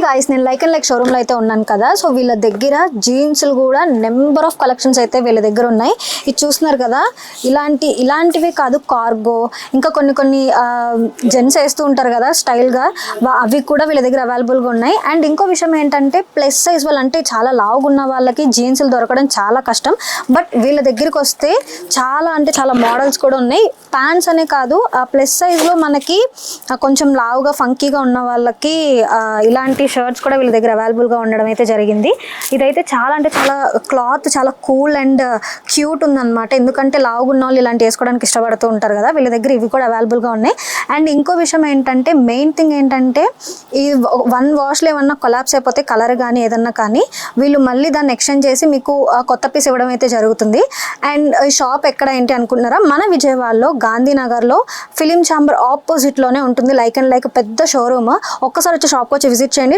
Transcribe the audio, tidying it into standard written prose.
Guys, నేను like and like షోరూమ్లో అయితే ఉన్నాను కదా. సో వీళ్ళ దగ్గర జీన్స్లు కూడా నెంబర్ ఆఫ్ కలెక్షన్స్ అయితే వీళ్ళ దగ్గర ఉన్నాయి. ఇది చూస్తున్నారు కదా, ఇలాంటివి కాదు, కార్గో ఇంకా కొన్ని జెంట్స్ వేస్తూ ఉంటారు కదా స్టైల్గా, అవి కూడా వీళ్ళ దగ్గర అవైలబుల్గా ఉన్నాయి. అండ్ ఇంకో విషయం ఏంటంటే ప్లస్ సైజ్ వాళ్ళు, అంటే చాలా లావుగా ఉన్న వాళ్ళకి జీన్స్లు దొరకడం చాలా కష్టం. బట్ వీళ్ళ దగ్గరికి వస్తే చాలా మోడల్స్ కూడా ఉన్నాయి. ప్యాంట్స్ అనే కాదు, ప్లస్ సైజ్లో మనకి కొంచెం లావుగా ఫంకీగా ఉన్న వాళ్ళకి ఇలాంటి షర్ట్స్ కూడా వీళ్ళ దగ్గర అవైలబుల్గా ఉండడం అయితే జరిగింది. ఇదైతే చాలా క్లాత్ చాలా కూల్ అండ్ క్యూట్ ఉందన్నమాట. ఎందుకంటే లావుగా ఉన్న వాళ్ళు ఇలాంటి వేసుకోవడానికి ఇష్టపడుతూ ఉంటారు కదా, వీళ్ళ దగ్గర ఇవి కూడా అవైలబుల్గా ఉన్నాయి. అండ్ ఇంకో విషయం ఏంటంటే, మెయిన్ థింగ్ ఏంటంటే, ఈ 1 వాష్లో ఏమన్నా కొలాప్స్ అయిపోతే కలర్ కానీ ఏదన్నా కానీ వీళ్ళు మళ్ళీ దాన్ని ఎక్స్చేంజ్ చేసి మీకు కొత్త పీస్ ఇవ్వడం అయితే జరుగుతుంది. అండ్ ఈ షాప్ ఎక్కడ ఏంటి అనుకుంటున్నారా, మన విజయవాడలో గాంధీనగర్లో ఫిలిం ఛాంబర్ ఆపోజిట్లోనే ఉంటుంది. లైక్ అండ్ లైక్ పెద్ద షోరూమ్. ఒక్కసారి వచ్చి షాప్కి వచ్చి విజిట్ చేయండి.